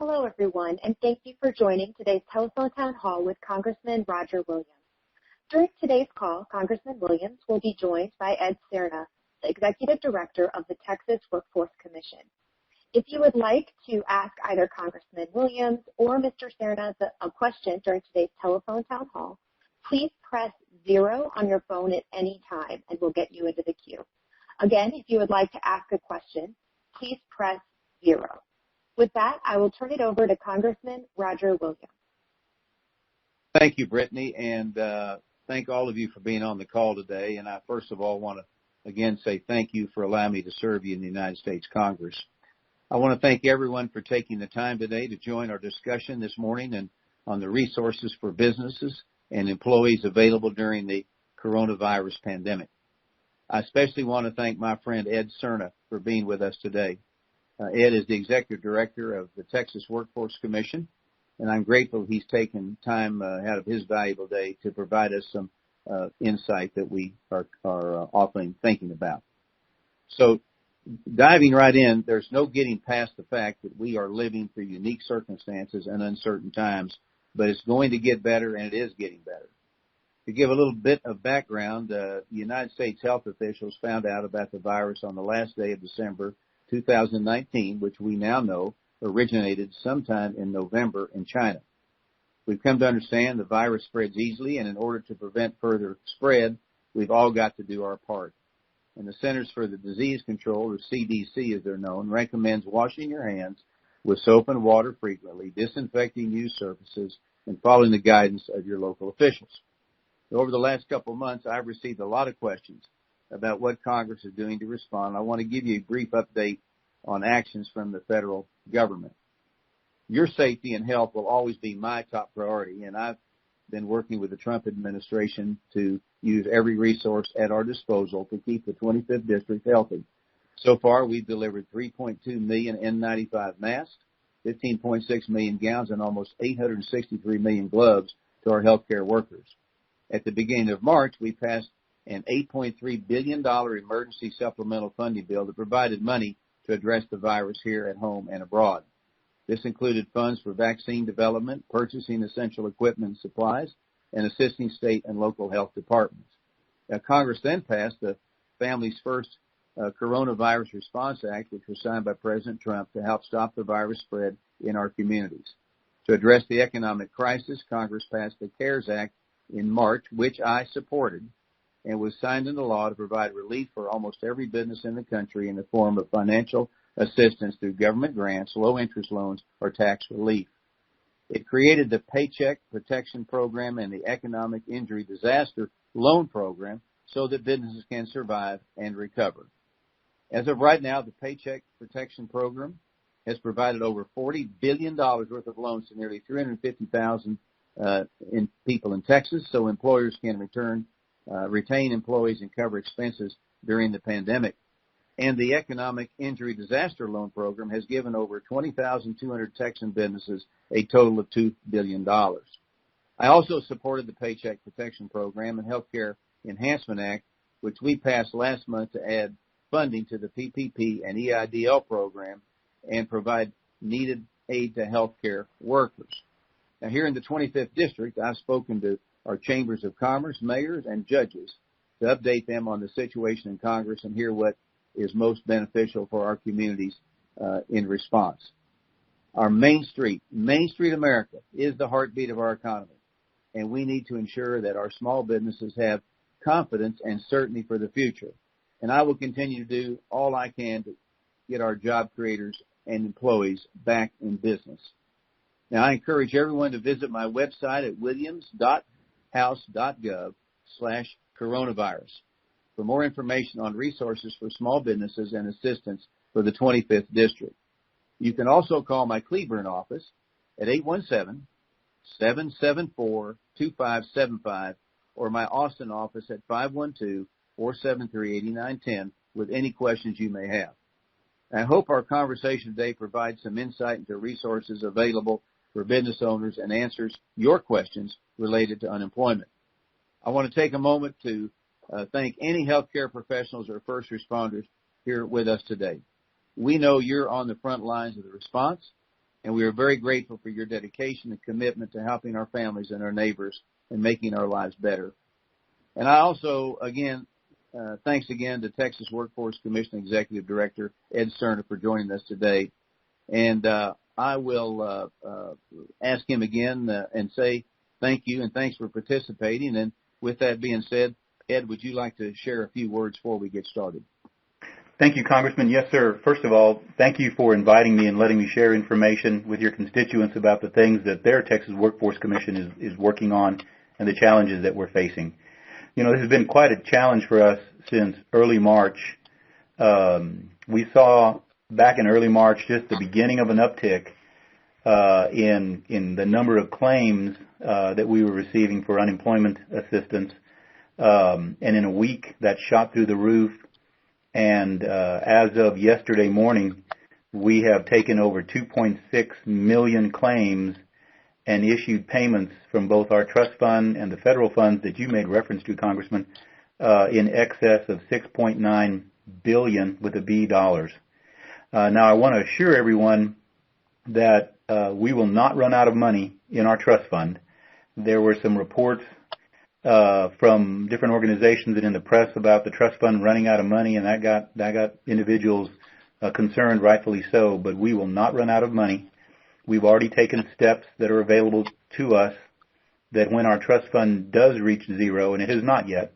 Hello, everyone, and thank you for joining today's telephone town hall with Congressman Roger Williams. During today's call, Congressman Williams will be joined by Ed Serna, the Executive Director of the Texas Workforce Commission. If you would like to ask either Congressman Williams or Mr. Serna a question during today's telephone town hall, please press 0 on your phone at any time and we'll get you into the queue. Again, if you would like to ask a question, please press 0. With that, I will turn it over to Congressman Roger Williams. Thank you, Brittany, and thank all of you for being on the call today. And I first of all want to again say thank you for allowing me to serve you in the United States Congress. I want to thank everyone for taking the time today to join our discussion this morning and on the resources for businesses and employees available during the coronavirus pandemic. I especially want to thank my friend Ed Serna for being with us today. Ed is the Executive Director of the Texas Workforce Commission, and I'm grateful he's taken time out of his valuable day to provide us some insight that we are often thinking about. So diving right in, there's no getting past the fact that we are living through unique circumstances and uncertain times, but it's going to get better, and it is getting better. To give a little bit of background, the United States health officials found out about the virus on the last day of December 2019, which we now know originated sometime in November in China. We've come to understand the virus spreads easily, and in order to prevent further spread, we've all got to do our part. And the Centers for the Disease Control, or CDC as they're known, recommends washing your hands with soap and water frequently, disinfecting used surfaces, and following the guidance of your local officials. Over the last couple of months, I've received a lot of questions about what Congress is doing to respond. I want to give you a brief update on actions from the federal government. Your safety and health will always be my top priority, and I've been working with the Trump administration to use every resource at our disposal to keep the 25th District healthy. So far, we've delivered 3.2 million N95 masks, 15.6 million gowns, and almost 863 million gloves to our healthcare workers. At the beginning of March, we passed an $8.3 billion emergency supplemental funding bill that provided money to address the virus here at home and abroad. This included funds for vaccine development, purchasing essential equipment and supplies, and assisting state and local health departments. Now, Congress then passed the Families First Coronavirus Response Act, which was signed by President Trump to help stop the virus spread in our communities. To address the economic crisis, Congress passed the CARES Act in March, which I supported, and was signed into law to provide relief for almost every business in the country in the form of financial assistance through government grants, low-interest loans, or tax relief. It created the Paycheck Protection Program and the Economic Injury Disaster Loan Program so that businesses can survive and recover. As of right now, the Paycheck Protection Program has provided over $40 billion worth of loans to nearly 350,000 people in Texas, so employers can retain employees and cover expenses during the pandemic. And the Economic Injury Disaster Loan Program has given over 20,200 Texan businesses a total of $2 billion. I also supported the Paycheck Protection Program and Healthcare Enhancement Act, which we passed last month to add funding to the PPP and EIDL program and provide needed aid to healthcare workers. Now, here in the 25th District, I've spoken to our chambers of commerce, mayors, and judges to update them on the situation in Congress and hear what is most beneficial for our communities in response. Our Main Street America is the heartbeat of our economy, and we need to ensure that our small businesses have confidence and certainty for the future. And I will continue to do all I can to get our job creators and employees back in business. Now, I encourage everyone to visit my website at williams.house.gov/coronavirus for more information on resources for small businesses and assistance for the 25th District. You can also call my Cleburne office at 817-774-2575 or my Austin office at 512-473-8910 with any questions you may have. I hope our conversation today provides some insight into resources available for business owners and answers your questions related to unemployment. I want to take a moment to thank any healthcare professionals or first responders here with us today. We know you're on the front lines of the response, and we are very grateful for your dedication and commitment to helping our families and our neighbors and making our lives better. And I also, again, thanks again to Texas Workforce Commission Executive Director Ed Serna for joining us today. And I will ask him again and say thank you and thanks for participating. And with that being said, Ed, would you like to share a few words before we get started? Thank you, Congressman. Yes, sir. First of all, thank you for inviting me and letting me share information with your constituents about the things that their Texas Workforce Commission is working on and the challenges that we're facing. You know, this has been quite a challenge for us since early March. We saw back in early March just the beginning of an uptick in the number of claims that we were receiving for unemployment assistance. And in a week, that shot through the roof. And as of yesterday morning, we have taken over 2.6 million claims and issued payments from both our trust fund and the federal funds that you made reference to, Congressman, in excess of $6.9 billion with a B dollars. Now, I want to assure everyone that we will not run out of money in our trust fund. There were some reports from different organizations and in the press about the trust fund running out of money, and that got individuals concerned, rightfully so. But we will not run out of money. We've already taken steps that are available to us that when our trust fund does reach zero, and it has not yet,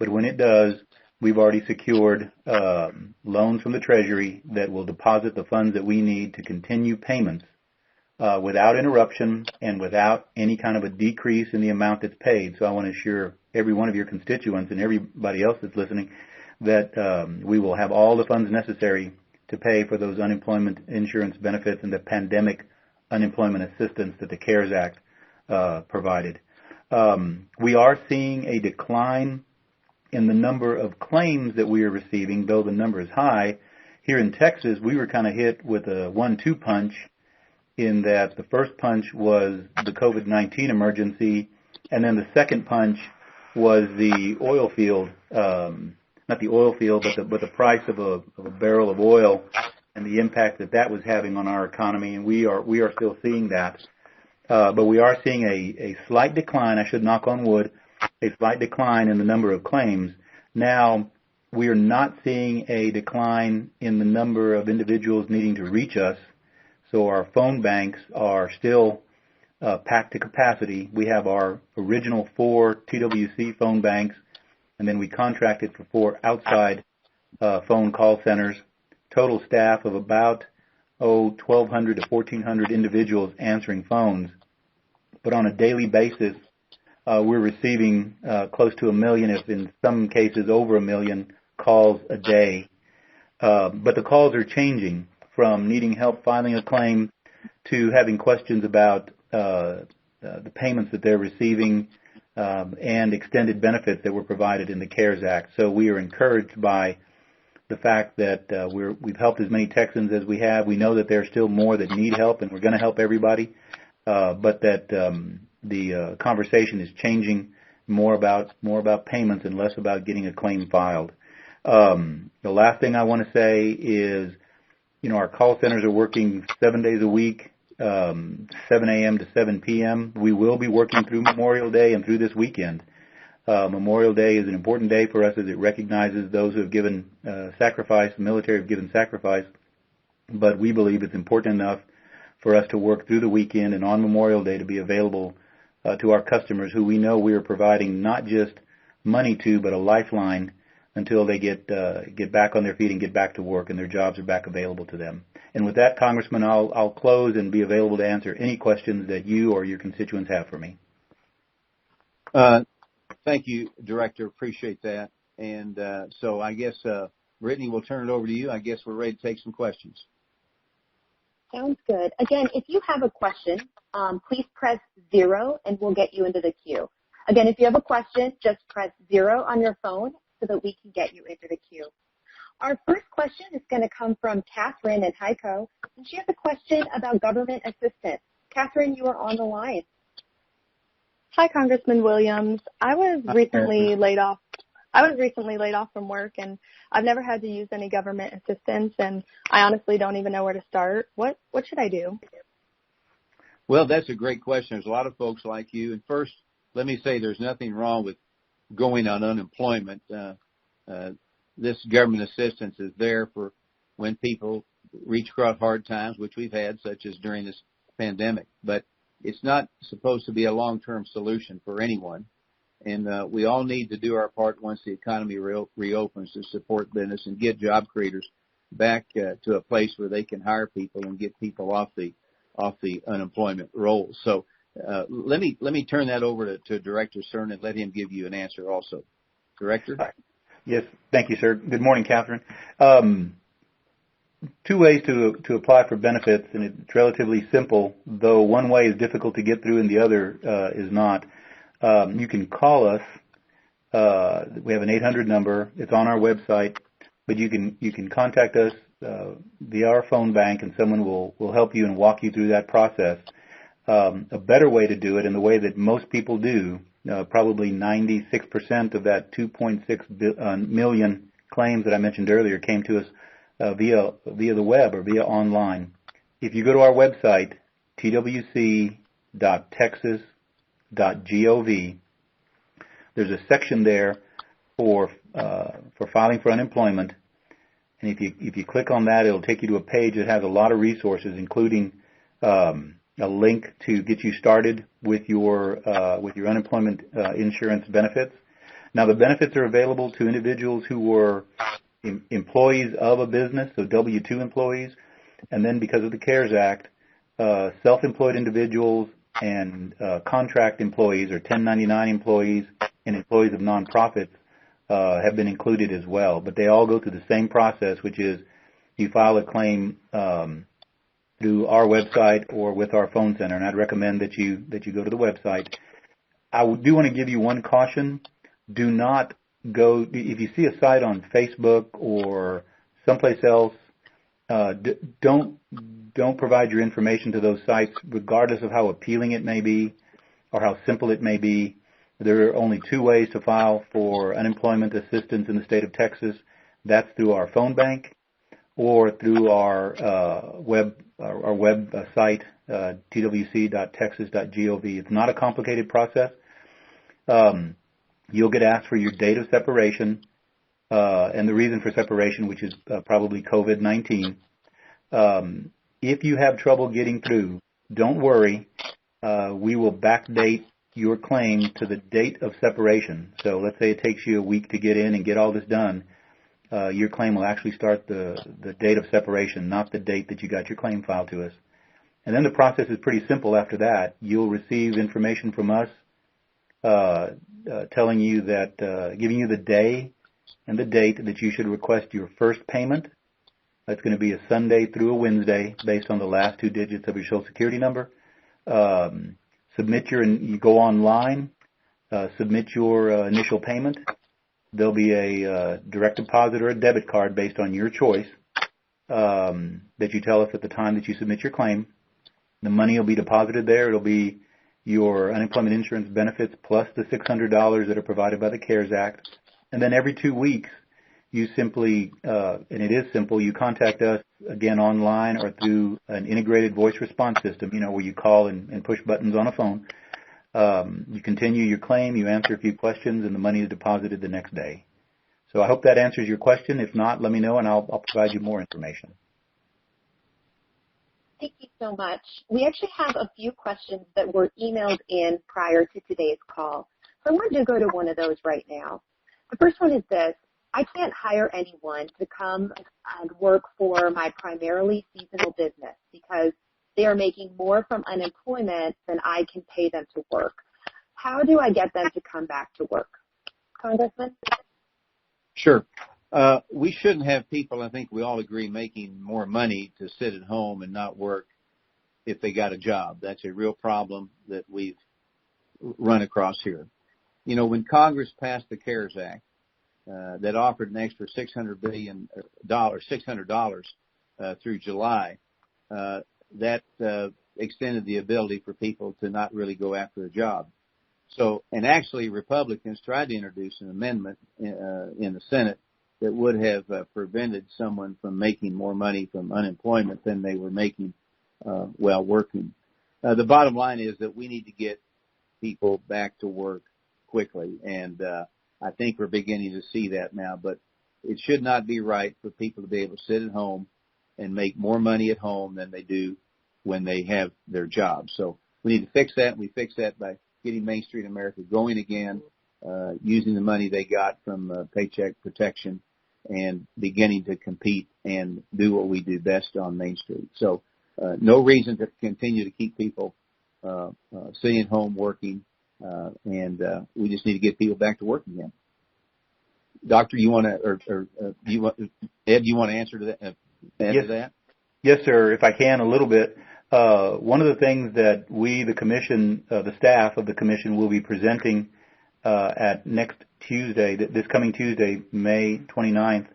but when it does, we've already secured loans from the Treasury that will deposit the funds that we need to continue payments without interruption and without any kind of a decrease in the amount that's paid. So I want to assure every one of your constituents and everybody else that's listening that we will have all the funds necessary to pay for those unemployment insurance benefits and the pandemic unemployment assistance that the CARES Act provided. We are seeing a decline in the number of claims that we are receiving, though the number is high. Here in Texas, we were kind of hit with a 1-2 punch in that the first punch was the COVID-19 emergency, and then the second punch was the oil field, not the oil field, but the price of a barrel of oil and the impact that was having on our economy, and we are still seeing that. But we are seeing a slight decline, I should knock on wood, a slight decline in the number of claims. Now, we are not seeing a decline in the number of individuals needing to reach us, so our phone banks are still packed to capacity. We have our original 4 TWC phone banks, and then we contracted for 4 outside phone call centers, total staff of about 1,200 to 1,400 individuals answering phones. But on a daily basis, we're receiving close to 1 million, if in some cases over 1 million calls a day. But the calls are changing from needing help filing a claim to having questions about the payments that they're receiving and extended benefits that were provided in the CARES Act. So we are encouraged by the fact that we've helped as many Texans as we have. We know that there are still more that need help, and we're going to help everybody, but that the conversation is changing more about payments and less about getting a claim filed. The last thing I want to say is, you know, our call centers are working 7 days a week, 7 a.m. to 7 p.m. We will be working through Memorial Day and through this weekend. Memorial Day is an important day for us as it recognizes those who have given sacrifice, the military have given sacrifice, but we believe it's important enough for us to work through the weekend and on Memorial Day to be available to our customers who we know we are providing not just money to, but a lifeline until they get back on their feet and get back to work and their jobs are back available to them. And with that, Congressman, I'll close and be available to answer any questions that you or your constituents have for me. Thank you, Director. Appreciate that. And so I guess, Brittany, we'll turn it over to you. I guess we're ready to take some questions. Sounds good. Again, if you have a question, please press 0 and we'll get you into the queue. Again, if you have a question, just press 0 on your phone so that we can get you into the queue. Our first question is going to come from Catherine in Hyco, and she has a question about government assistance. Catherine, you are on the line. Hi, Congressman Williams. I was recently laid off from work, and I've never had to use any government assistance, and I honestly don't even know where to start. What should I do? Well, that's a great question. There's a lot of folks like you. And first, let me say there's nothing wrong with going on unemployment. This government assistance is there for when people reach across hard times, which we've had, such as during this pandemic. But it's not supposed to be a long-term solution for anyone. And we all need to do our part once the economy reopens to support business and get job creators back to a place where they can hire people and get people off the unemployment rolls. So let me turn that over to Director Serna and let him give you an answer also. Director? Yes, thank you, sir. Good morning, Catherine. Two ways to apply for benefits, and it's relatively simple, though one way is difficult to get through and the other is not. You can call us. We have an 800 number. It's on our website, but you can contact us via our phone bank, and someone will help you and walk you through that process. A better way to do it, and the way that most people do, probably 96% of that 2.6 million claims that I mentioned earlier came to us via the web or via online. If you go to our website, twc.texas.gov, there's a section there for filing for unemployment, and if you click on that, it'll take you to a page that has a lot of resources, including a link to get you started with your unemployment insurance benefits. Now, the benefits are available to individuals who were employees of a business, so W-2 employees, and then because of the CARES Act, self-employed individuals and contract employees or 1099 employees and employees of nonprofits have been included as well. But they all go through the same process, which is you file a claim through our website or with our phone center, and I'd recommend that you go to the website. I do want to give you one caution. Do not go, if you see a site on Facebook or someplace else, don't provide your information to those sites, regardless of how appealing it may be or how simple it may be. There are only two ways to file for unemployment assistance in the state of Texas. That's through our phone bank or through our website, twc.texas.gov. It's not a complicated process. You'll get asked for your date of separation and the reason for separation, which is probably COVID-19. If you have trouble getting through, don't worry. We will backdate your claim to the date of separation. So let's say it takes you a week to get in and get all this done. Your claim will actually start the date of separation, not the date that you got your claim filed to us. And then the process is pretty simple after that. You'll receive information from us telling you that, giving you the day and the date that you should request your first payment. That's going to be a Sunday through a Wednesday based on the last two digits of your Social Security number. You go online, submit your initial payment. There'll be a direct deposit or a debit card based on your choice that you tell us at the time that you submit your claim. The money will be deposited there. It'll be your unemployment insurance benefits plus the $600 that are provided by the CARES Act. And then every 2 weeks, you simply, and it is simple, you contact us again online or through an integrated voice response system, where you call and push buttons on a phone. You continue your claim, you answer a few questions, and the money is deposited the next day. So I hope that answers your question. If not, let me know, and I'll provide you more information. Thank you so much. We actually have a few questions that were emailed in prior to today's call. So I wanted to go to one of those right now. The first one is this. I can't hire anyone to come and work for my primarily seasonal business because they are making more from unemployment than I can pay them to work. How do I get them to come back to work? Congressman? Sure. We shouldn't have people, I think we all agree, making more money to sit at home and not work if they got a job. That's a real problem that we've run across here. When Congress passed the CARES Act, that offered an extra $600 through July, that extended the ability for people to not really go after a job. So, and actually Republicans tried to introduce an amendment in the Senate that would have prevented someone from making more money from unemployment than they were making while working. The bottom line is that we need to get people back to work quickly, and I think we're beginning to see that now. But it should not be right for people to be able to sit at home and make more money at home than they do when they have their jobs. So we need to fix that, and we fix that by getting Main Street America going again, using the money they got from Paycheck Protection and beginning to compete and do what we do best on Main Street. So no reason to continue to keep people sitting at home working, and we just need to get people back to work again. Doctor, you want to, or do you want, Ed, do you want to answer to that? Yes. To that? Yes, sir. If I can, a little bit. One of the things that we, the commission, the staff of the commission, will be presenting at next Tuesday, this coming Tuesday, May 29th,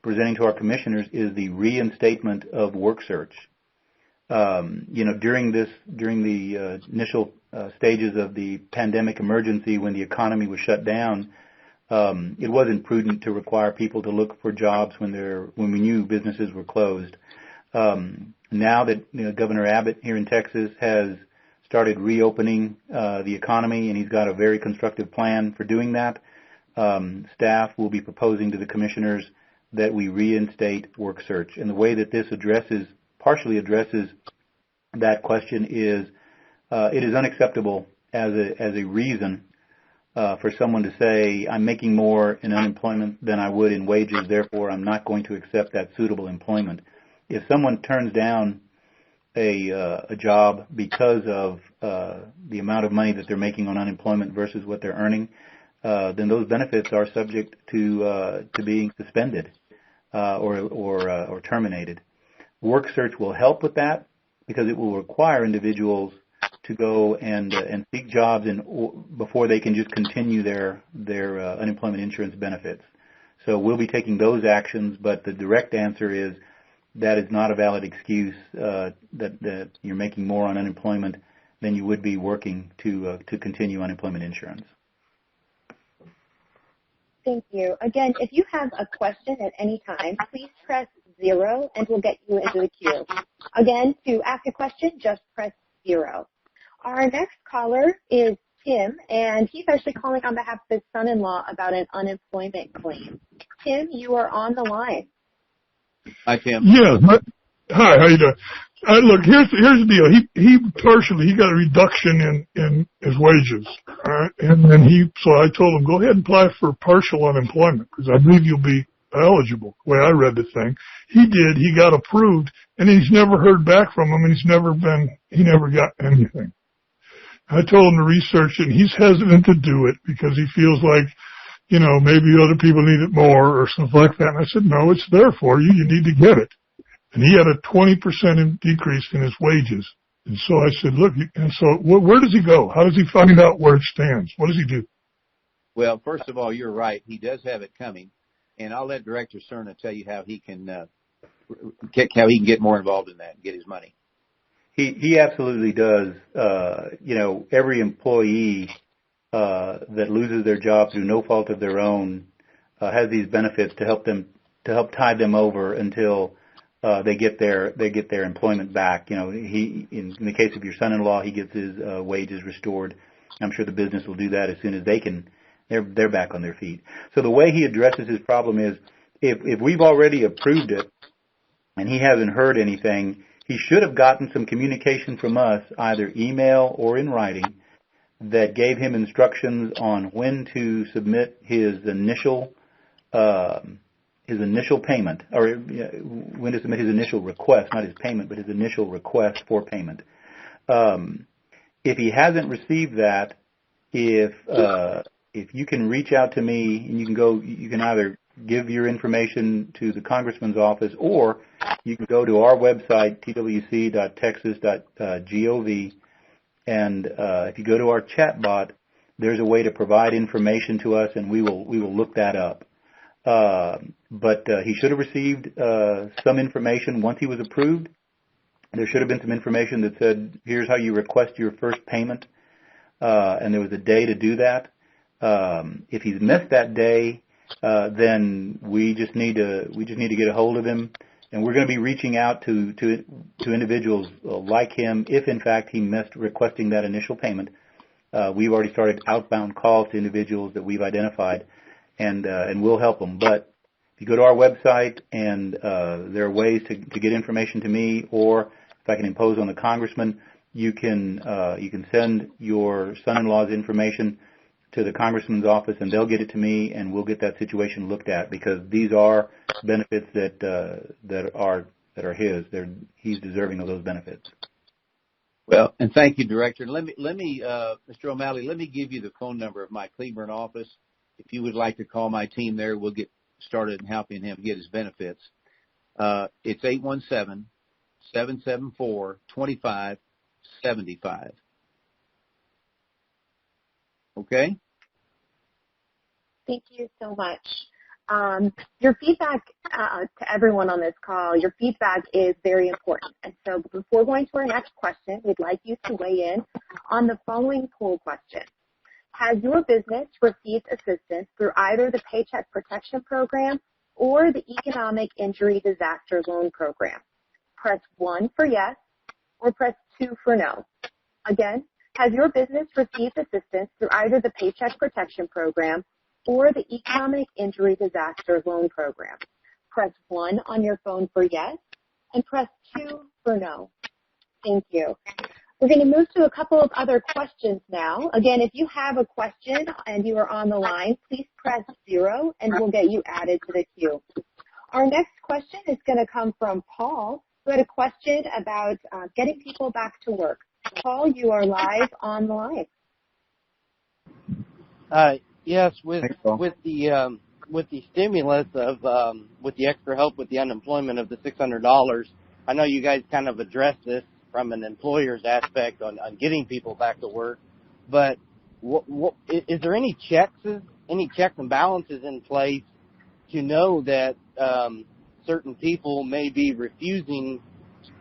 presenting to our commissioners is the reinstatement of work search. During the initial stages of the pandemic emergency, when the economy was shut down, it wasn't prudent to require people to look for jobs when we knew businesses were closed. Now that Governor Abbott here in Texas has started reopening the economy, and he's got a very constructive plan for doing that, staff will be proposing to the commissioners that we reinstate work search. And the way that this partially addresses that question is it is unacceptable as a reason for someone to say, I'm making more in unemployment than I would in wages, therefore I'm not going to accept that suitable employment. If someone turns down a job because of the amount of money that they're making on unemployment versus what they're earning, then those benefits are subject to being suspended or terminated. Work search will help with that because it will require individuals to go and seek jobs before they can just continue their unemployment insurance benefits. So we'll be taking those actions, but the direct answer is that is not a valid excuse that you're making more on unemployment than you would be working to continue unemployment insurance. Thank you. Again, if you have a question at any time, please press 0 and we'll get you into the queue. Again, to ask a question, just press 0. Our next caller is Tim, and he's actually calling on behalf of his son-in-law about an unemployment claim. Tim, you are on the line. Hi, Tim. Yeah. Hi, how you doing? Look, here's the deal. He got a reduction in his wages, all right? And then so I told him, go ahead and apply for partial unemployment because I believe you'll be eligible, the way I read the thing. He did. He got approved, and he's never heard back from him, and he never got anything. I told him to research it, and he's hesitant to do it because he feels like, maybe other people need it more or something like that. And I said, no, it's there for you. You need to get it. And he had a 20% decrease in his wages. And so I said, look, and so where does he go? How does he find out where it stands? What does he do? Well, first of all, you're right. He does have it coming. And I'll let Director Serna tell you how he can get more involved in that and get his money. He absolutely does. Every employee that loses their job through no fault of their own has these benefits to help tide them over until they get their employment back. In the case of your son-in-law, he gets his wages restored. I'm sure the business will do that as soon as they're back on their feet. So the way he addresses his problem is if we've already approved it and he hasn't heard anything, he should have gotten some communication from us, either email or in writing, that gave him instructions on when to submit his initial payment, or when to submit his initial request, not his payment, but his initial request for payment. If he hasn't received that, if you can reach out to me, and you can either give your information to the congressman's office, or you can go to our website, twc.texas.gov, and if you go to our chat bot, there's a way to provide information to us, and we will look that up. But he should have received some information once he was approved. There should have been some information that said, here's how you request your first payment, and there was a day to do that. If he's missed that day, then we just need to get a hold of him And we're going to be reaching out to individuals like him if, in fact, he missed requesting that initial payment. We've already started outbound calls to individuals that we've identified, and we'll help them. But if you go to our website, and there are ways to get information to me, or if I can impose on the congressman, you can send your son-in-law's information to the congressman's office, and they'll get it to me, and we'll get that situation looked at, because these are benefits that are his. He's deserving of those benefits. Well, and thank you, Director. Let me, Mr. O'Malley, let me give you the phone number of my Cleburne office. If you would like to call my team there, we'll get started in helping him get his benefits. It's 817-774-2575. Okay? Thank you so much. Your feedback to everyone on this call, your feedback is very important. And so before going to our next question, we'd like you to weigh in on the following poll question. Has your business received assistance through either the Paycheck Protection Program or the Economic Injury Disaster Loan Program? Press 1 for yes or press 2 for no. Again, has your business received assistance through either the Paycheck Protection Program or the Economic Injury Disaster Loan Program? Press 1 on your phone for yes and press 2 for no. Thank you. We're going to move to a couple of other questions now. Again, if you have a question and you are on the line, please press 0 and we'll get you added to the queue. Our next question is going to come from Paul, who had a question about getting people back to work. Paul, you are live on the line. Yes, with the stimulus of with the extra help with the unemployment of the $600, I know you guys kind of addressed this from an employer's aspect on getting people back to work, but is there any checks and balances in place to know that certain people may be refusing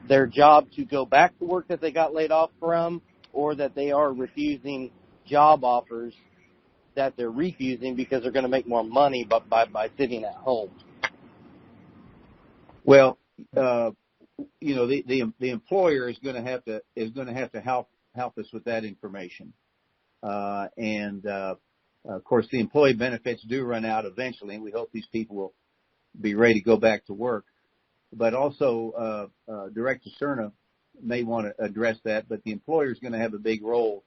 their job to go back to work that they got laid off from, or that they are refusing job offers that they're refusing because they're going to make more money by sitting at home? Well, you know, the employer is going to have to help us with that information, and of course the employee benefits do run out eventually, and we hope these people will be ready to go back to work. But also, Director Serna may want to address that, but the employer is going to have a big role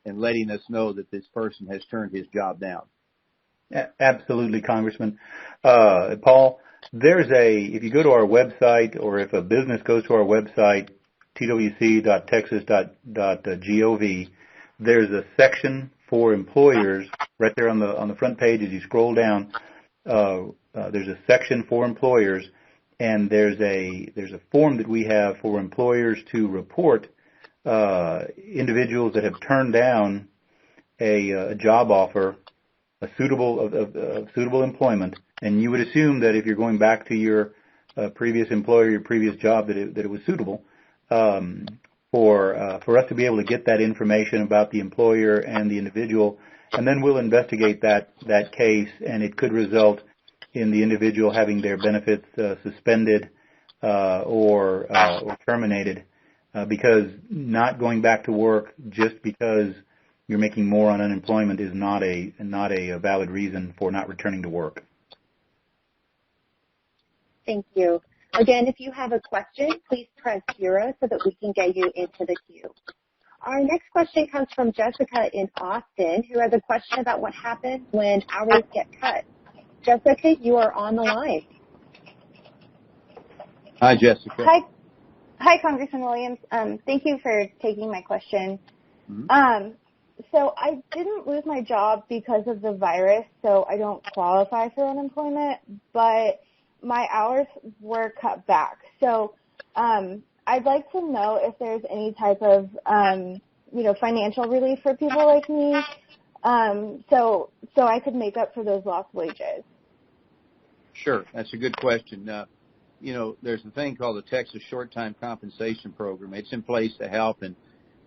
in letting us know that this person has turned his job down. Absolutely, Congressman. Paul, if you go to our website, or if a business goes to our website, twc.texas.gov, there's a section for employers right there on the front page. As you scroll down, there's a section for employers, and there's a form that we have for employers to report individuals that have turned down a job offer, a suitable employment. And you would assume that if you're going back to your previous employer, your previous job, that it was suitable. For us to be able to get that information about the employer and the individual, and then we'll investigate that case, and it could result in the individual having their benefits suspended or terminated, because not going back to work just because you're making more on unemployment is not a valid reason for not returning to work. Thank you. Again, if you have a question, please press 0 so that we can get you into the queue. Our next question comes from Jessica in Austin, who has a question about what happens when hours get cut. Jessica, you are on the line. Hi, Jessica. Hi, Congressman Williams. Thank you for taking my question. Mm-hmm. So I didn't lose my job because of the virus, so I don't qualify for unemployment, but my hours were cut back. So I'd like to know if there's any type of, financial relief for people like me, so I could make up for those lost wages. Sure. That's a good question. There's a thing called the Texas Short-Time Compensation Program. It's in place to help,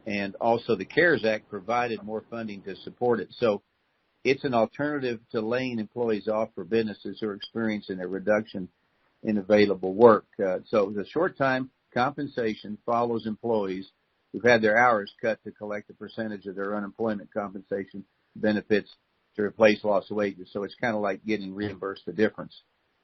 and also the CARES Act provided more funding to support it. So it's an alternative to laying employees off for businesses who are experiencing a reduction in available work. So the short-time compensation follows employees who've had their hours cut to collect a percentage of their unemployment compensation benefits to replace lost wages. So it's kind of like getting reimbursed the difference.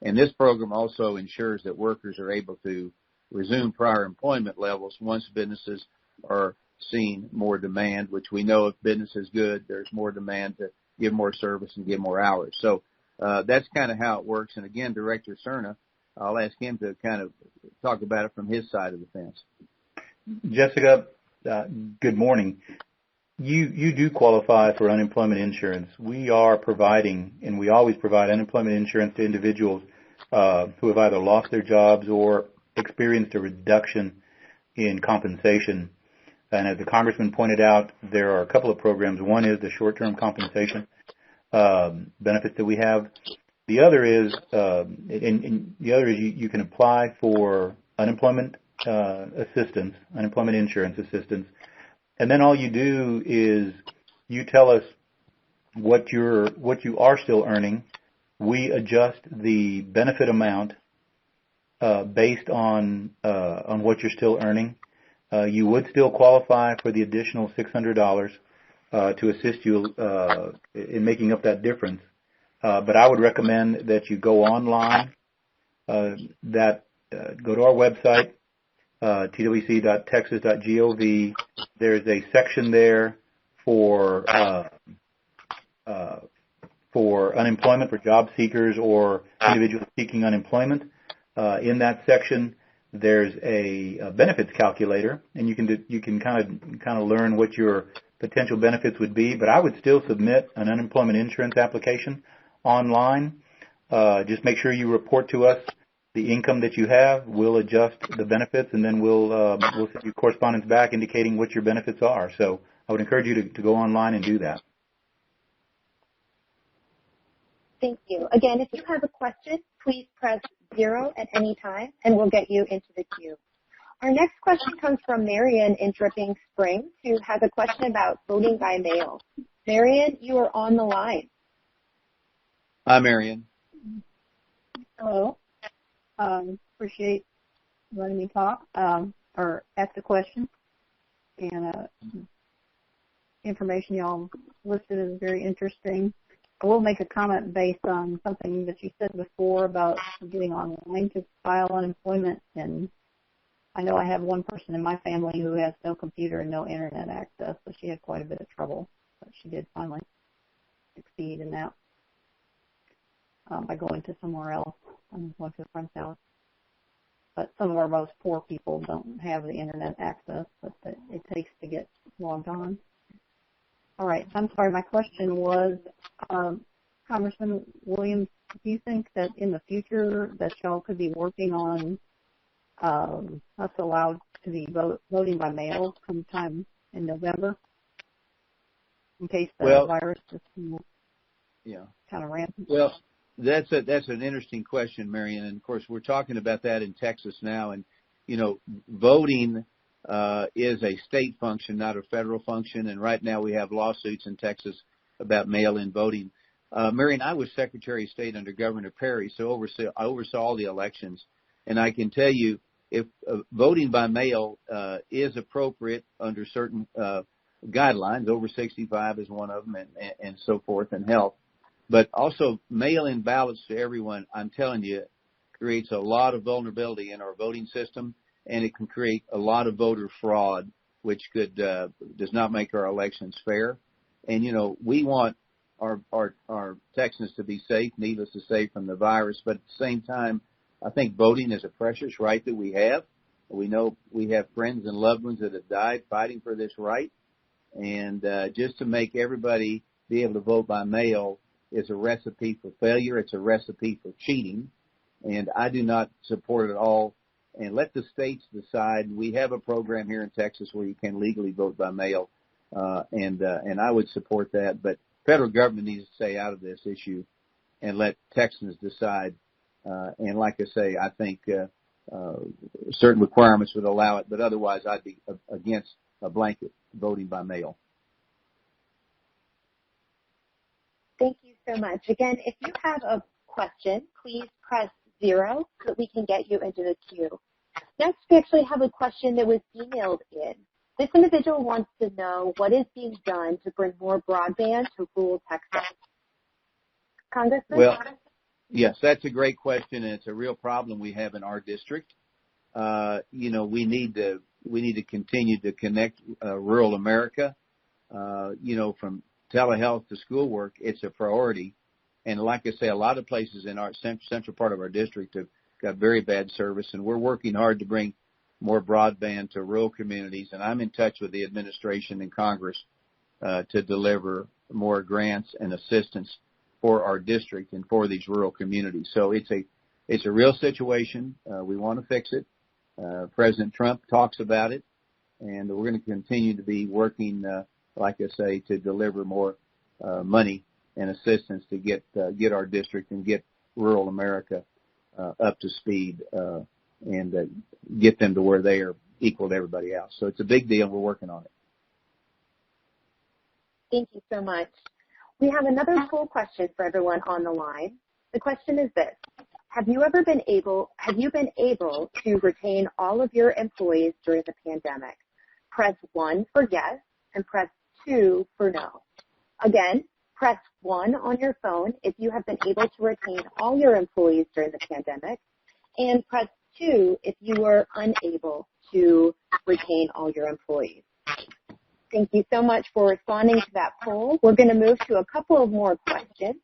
And this program also ensures that workers are able to resume prior employment levels once businesses are seeing more demand, which we know if business is good, there's more demand to give more service and give more hours. So that's kind of how it works. And again, Director Serna, I'll ask him to kind of talk about it from his side of the fence. Jessica, good morning. You do qualify for unemployment insurance. We are providing, and we always provide unemployment insurance to individuals who have either lost their jobs or experienced a reduction in compensation. And as the Congressman pointed out, there are a couple of programs. One is the short-term compensation benefits that we have. The other is, you can apply for unemployment assistance, unemployment insurance assistance, and then all you do is you tell us what you are still earning. We adjust the benefit amount based on what you're still earning. You would still qualify for the additional $600 to assist you in making up that difference. But I would recommend that you go online, go to our website, twc.texas.gov. There's a section there for unemployment, for job seekers or individuals seeking unemployment. In that section, there's a benefits calculator, and you can kind of learn what your potential benefits would be. But I would still submit an unemployment insurance application online. Just make sure you report to us the income that you have. We'll adjust the benefits, and then we'll send you correspondence back indicating what your benefits are. So I would encourage you to go online and do that. Thank you. Again, if you have a question, please press 0 at any time, and we'll get you into the queue. Our next question comes from Marion in Dripping Springs, who has a question about voting by mail. Marion, you are on the line. Hi, Marion. Hello. Appreciate letting me talk or ask a question. And information y'all listed is very interesting. I will make a comment based on something that you said before about getting online to file unemployment. And I know I have one person in my family who has no computer and no internet access, so she had quite a bit of trouble. But she did finally succeed in that by going to somewhere else. I'm going to a friend's house. But some of our most poor people don't have the internet access that it takes to get logged on. All right. I'm sorry. My question was, Congressman Williams, do you think that in the future that y'all could be working on us allowed to be voting by mail sometime in November in case the virus is kind of rampant? Well, that's an interesting question, Marion. And, of course, we're talking about that in Texas now. And, voting is a state function, not a federal function. And right now we have lawsuits in Texas about mail-in voting. Marion, I was Secretary of State under Governor Perry, so I oversaw all the elections. And I can tell you if voting by mail is appropriate under certain guidelines, over 65 is one of them, and so forth, and health. But also mail-in ballots to everyone, I'm telling you, creates a lot of vulnerability in our voting system, and it can create a lot of voter fraud, which does not make our elections fair. And, we want our Texans to be safe, needless to say, from the virus. But at the same time, I think voting is a precious right that we have. We know we have friends and loved ones that have died fighting for this right. And just to make everybody be able to vote by mail is a recipe for failure. It's a recipe for cheating. And I do not support it at all. And let the states decide. We have a program here in Texas where you can legally vote by mail. And I would support that. But federal government needs to stay out of this issue and let Texans decide. And like I say, I think certain requirements would allow it, but otherwise I'd be against a blanket voting by mail. Thank you so much. Again, if you have a question, please press 0 so that we can get you into the queue. Next, we actually have a question that was emailed in. This individual wants to know what is being done to bring more broadband to rural Texas. Congressman? Well, yes, that's a great question, and it's a real problem we have in our district. We need to continue to connect rural America. From telehealth to schoolwork, it's a priority. And like I say, a lot of places in our central part of our district have got very bad service, and we're working hard to bring more broadband to rural communities. And I'm in touch with the administration and Congress to deliver more grants and assistance for our district and for these rural communities. So it's a real situation. We want to fix it. President Trump talks about it, and we're going to continue to be working, like I say, to deliver more money and assistance to get our district and get rural America up to speed and get them to where they are equal to everybody else. So it's a big deal. We're working on it. Thank you so much. We have another poll question for everyone on the line. The question is this: Have you been able to retain all of your employees during the pandemic? Press 1 for yes and press 2 for no. Again, press 1 on your phone if you have been able to retain all your employees during the pandemic, and press 2 if you were unable to retain all your employees. Thank you so much for responding to that poll. We're going to move to a couple of more questions.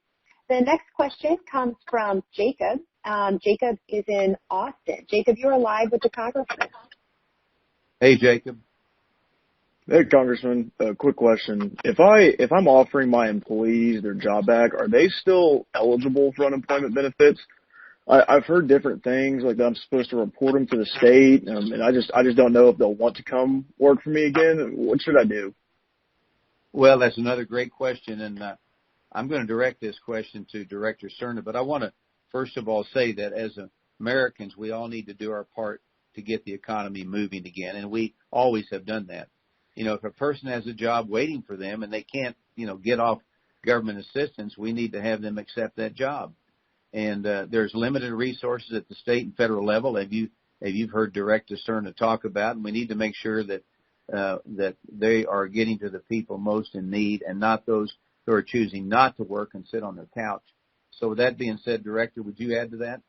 The next question comes from Jacob. Jacob is in Austin. Jacob, you're live with the Congressman. Hey, Jacob. Hey, Congressman, a quick question. If I'm offering my employees their job back, are they still eligible for unemployment benefits? I've heard different things, like that I'm supposed to report them to the state, and I just don't know if they'll want to come work for me again. What should I do? Well, that's another great question, and I'm going to direct this question to Director Serna, but I want to first of all say that as Americans, we all need to do our part to get the economy moving again, and we always have done that. If a person has a job waiting for them and they can't, get off government assistance, we need to have them accept that job. And there's limited resources at the state and federal level, as you've heard Director Serna talk about, and we need to make sure that they are getting to the people most in need and not those who are choosing not to work and sit on their couch. So with that being said, Director, would you add to that?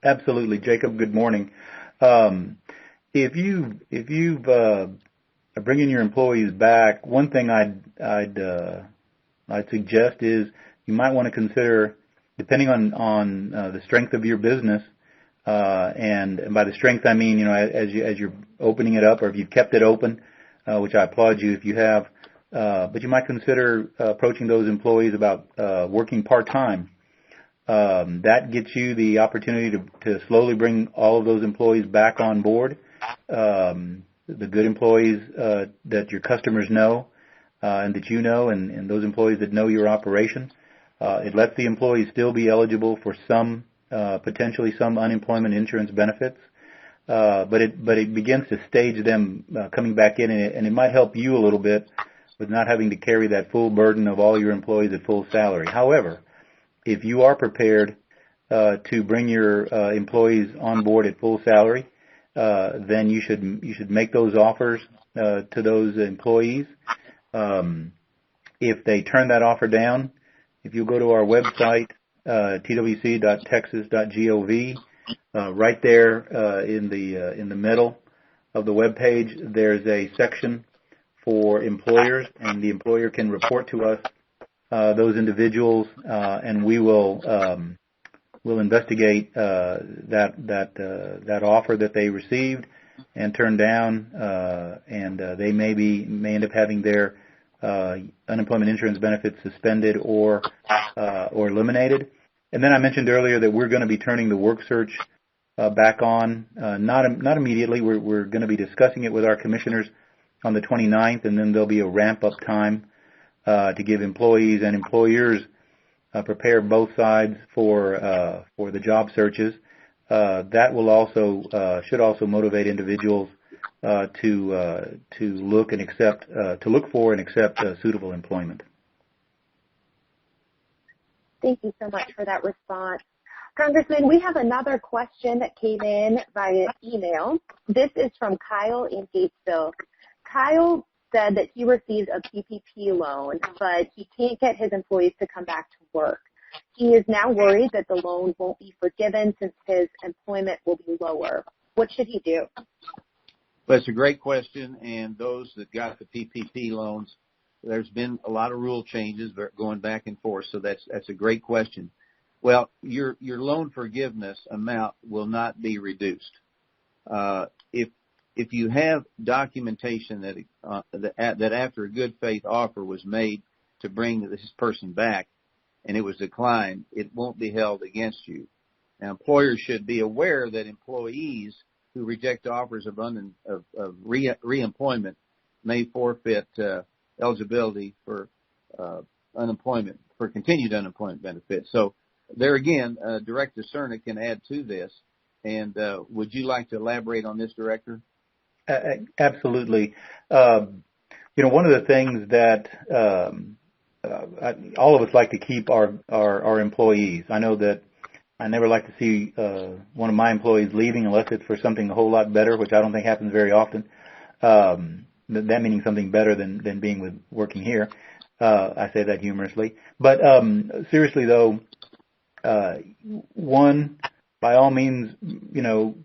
Absolutely, Jacob. Good morning. If you've bringing your employees back, one thing I'd suggest is you might want to consider, depending on the strength of your business, and by the strength I mean, as you're opening it up, or if you've kept it open, which I applaud you if you have, but you might consider approaching those employees about working part-time. That gets you the opportunity to slowly bring all of those employees back on board. The good employees that your customers know and that you know, and those employees that know your operation. It lets the employees still be eligible for potentially some unemployment insurance benefits, but it begins to stage them coming back in, and it might help you a little bit with not having to carry that full burden of all your employees at full salary. However, if you are prepared to bring your employees on board at full salary, then you should make those offers to those employees. If they turn that offer down, if you go to our website, twc.texas.gov, right there in the middle of the web page, there's a section for employers, and the employer can report to us those individuals, and we'll investigate that offer that they received and turned down, and they may end up having their unemployment insurance benefits suspended or eliminated. And then I mentioned earlier that we're going to be turning the work search back on, not immediately. We're going to be discussing it with our commissioners on the 29th, and then there'll be a ramp-up time to give employees and employers prepare both sides for the job searches. That will should also motivate individuals to look for and accept suitable employment. Thank you so much for that response. Congressman, we have another question that came in via email. This is from Kyle in Gatesville. Kyle said that he received a PPP loan, but he can't get his employees to come back to work. He is now worried that the loan won't be forgiven since his employment will be lower. What should he do? Well, it's a great question, and those that got the PPP loans, there's been a lot of rule changes going back and forth, so that's a great question. Well, your loan forgiveness amount will not be reduced. If you have documentation that after a good faith offer was made to bring this person back and it was declined, it won't be held against you. Now, employers should be aware that employees who reject offers of reemployment may forfeit eligibility for unemployment, for continued unemployment benefits. So there again, Director Serna can add to this. And would you like to elaborate on this, Director? Absolutely. One of the things that all of us like to keep our employees. I know that I never like to see one of my employees leaving unless it's for something a whole lot better, which I don't think happens very often. That meaning something better than being working here. I say that humorously. But seriously, though, one, by all means,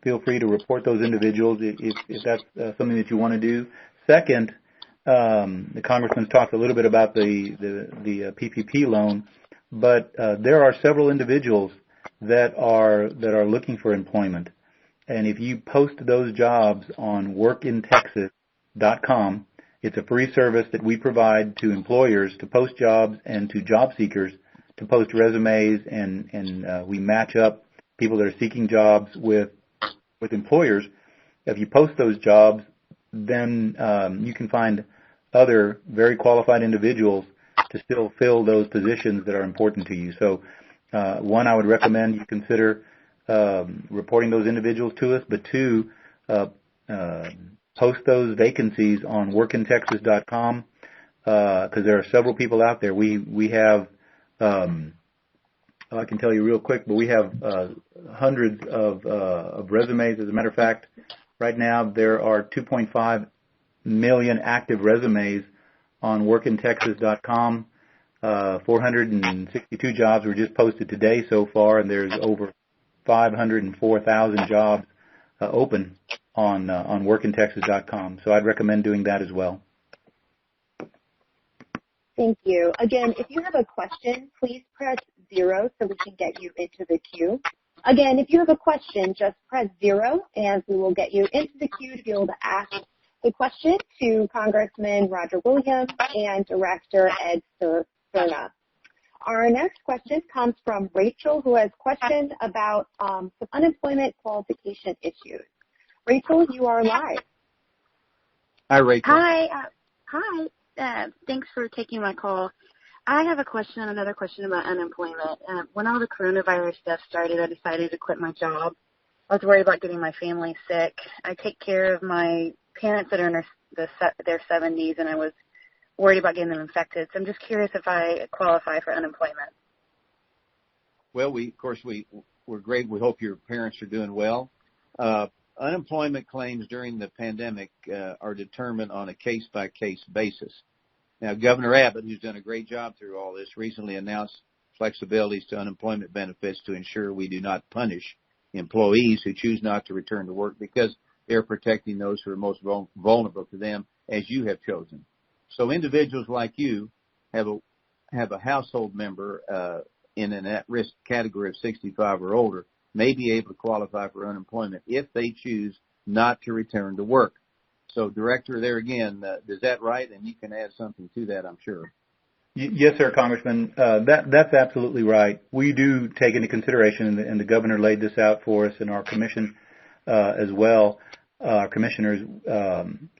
feel free to report those individuals if that's something that you want to do. Second, the Congressman's talked a little bit about the PPP loan, but there are several individuals that are looking for employment, and if you post those jobs on workintexas.com, it's a free service that we provide to employers to post jobs and to job seekers to post resumes, and we match up people that are seeking jobs with employers. If you post those jobs, then you can find other very qualified individuals to still fill those positions that are important to you. So one, I would recommend you consider reporting those individuals to us, but two, post those vacancies on workintexas.com because there are several people out there. We have I can tell you real quick, but we have hundreds of resumes. As a matter of fact, right now there are 2.5 million active resumes on workintexas.com. 462 jobs were just posted today so far, and there's over 504,000 jobs open on workintexas.com. So I'd recommend doing that as well. Thank you. Again, if you have a question, please press 0 so we can get you into the queue. Again, if you have a question, just press 0 and we will get you into the queue to be able to ask the question to Congressman Roger Williams and Director Ed Serna. Our next question comes from Rachel, who has questions about some unemployment qualification issues. Rachel, you are live. Hi, Rachel. Hi. Thanks for taking my call. I have another question about unemployment. When all the coronavirus stuff started, I decided to quit my job. I was worried about getting my family sick. I take care of my parents that are in their 70s, and I was worried about getting them infected. So I'm just curious if I qualify for unemployment. Well, we're great. We hope your parents are doing well. Unemployment claims during the pandemic are determined on a case-by-case basis. Now, Governor Abbott, who's done a great job through all this, recently announced flexibilities to unemployment benefits to ensure we do not punish employees who choose not to return to work because they're protecting those who are most vulnerable to them, as you have chosen. So individuals like you have a household member in an at-risk category of 65 or older may be able to qualify for unemployment if they choose not to return to work. So, Director, there again, is that right? And you can add something to that, I'm sure. Yes, sir, Congressman. That's absolutely right. We do take into consideration, and the governor laid this out for us in our commission as well, our commissioners.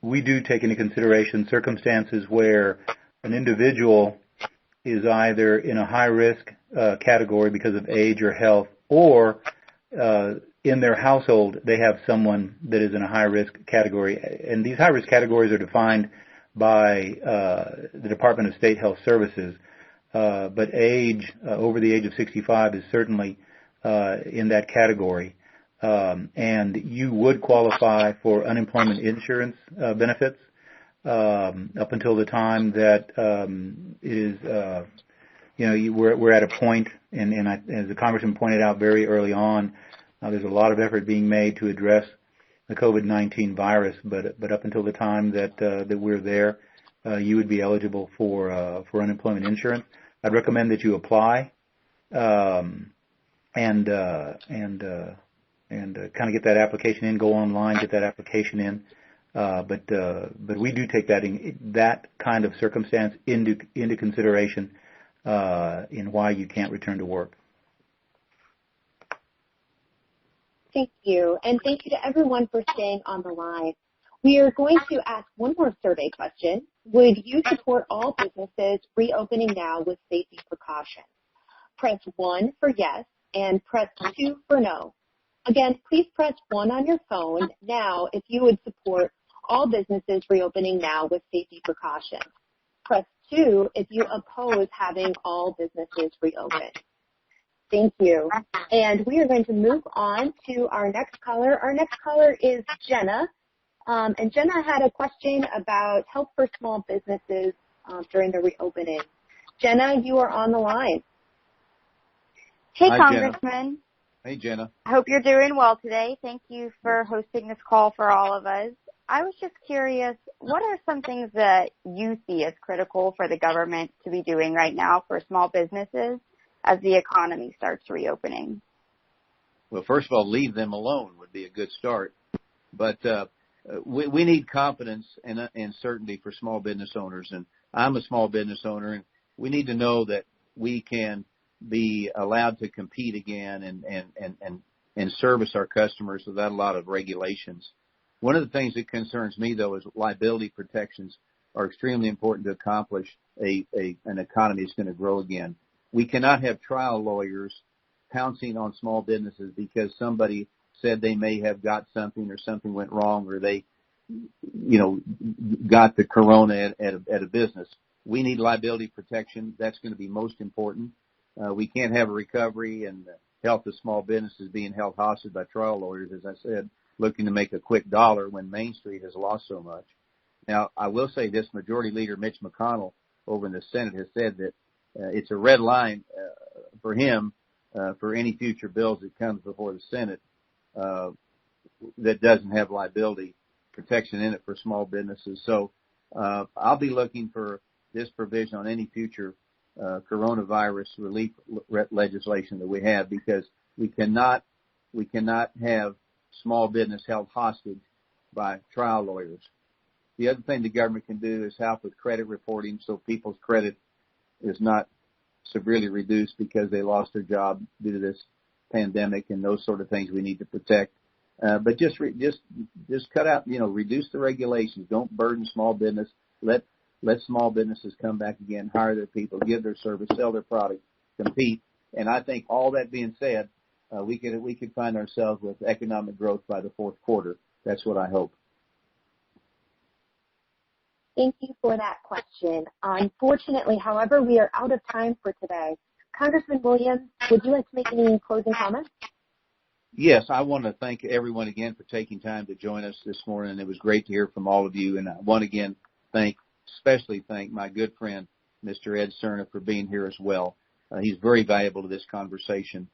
We do take into consideration circumstances where an individual is either in a high-risk category because of age or health, or in their household they have someone that is in a high-risk category. And these high-risk categories are defined by the Department of State Health Services. But age, over the age of 65 is certainly in that category, and you would qualify for unemployment insurance benefits up until the time that we're at a point, and as the Congressman pointed out very early on, there's a lot of effort being made to address the COVID-19 virus, but up until the time that we're there, you would be eligible for unemployment insurance. I'd recommend that you apply and kind of get that application in. Go online, get that application in. But we do take that kind of circumstance into consideration in why you can't return to work. Thank you, and thank you to everyone for staying on the line. We are going to ask one more survey question. Would you support all businesses reopening now with safety precautions? Press 1 for yes and press 2 for no. Again, please press 1 on your phone now if you would support all businesses reopening now with safety precautions. Press 2 if you oppose having all businesses reopen. Thank you. And we are going to move on to our next caller. Our next caller is Jenna. And Jenna had a question about help for small businesses during the reopening. Jenna, you are on the line. Hey, Hi, Congressman. Jenna. Hey, Jenna. I hope you're doing well today. Thank you for hosting this call for all of us. I was just curious, what are some things that you see as critical for the government to be doing right now for small businesses as the economy starts reopening? Well, first of all, leave them alone would be a good start. But we need confidence and certainty for small business owners. And I'm a small business owner, and we need to know that we can be allowed to compete again and service our customers without a lot of regulations. One of the things that concerns me, though, is liability protections are extremely important to accomplish an economy that's going to grow again. We cannot have trial lawyers pouncing on small businesses because somebody said they may have got something or something went wrong or they, got the corona at a business. We need liability protection. That's going to be most important. We can't have a recovery and the health of small businesses being held hostage by trial lawyers, as I said, looking to make a quick dollar when Main Street has lost so much. Now, I will say this, Majority Leader Mitch McConnell over in the Senate has said that it's a red line for him for any future bills that comes before the Senate that doesn't have liability protection in it for small businesses. So I'll be looking for this provision on any future coronavirus relief legislation that we have, because we cannot have small business held hostage by trial lawyers. The other thing the government can do is help with credit reporting so people's credit is not severely reduced because they lost their job due to this pandemic, and those sort of things we need to protect. But just cut out, reduce the regulations. Don't burden small business. Let small businesses come back again, hire their people, give their service, sell their product, compete. And I think all that being said, we could find ourselves with economic growth by the fourth quarter. That's what I hope. Thank you for that question. Unfortunately, however, we are out of time for today. Congressman Williams, would you like to make any closing comments? Yes, I want to thank everyone again for taking time to join us this morning. It was great to hear from all of you. And I want to again especially thank my good friend, Mr. Ed Serna, for being here as well. He's very valuable to this conversation.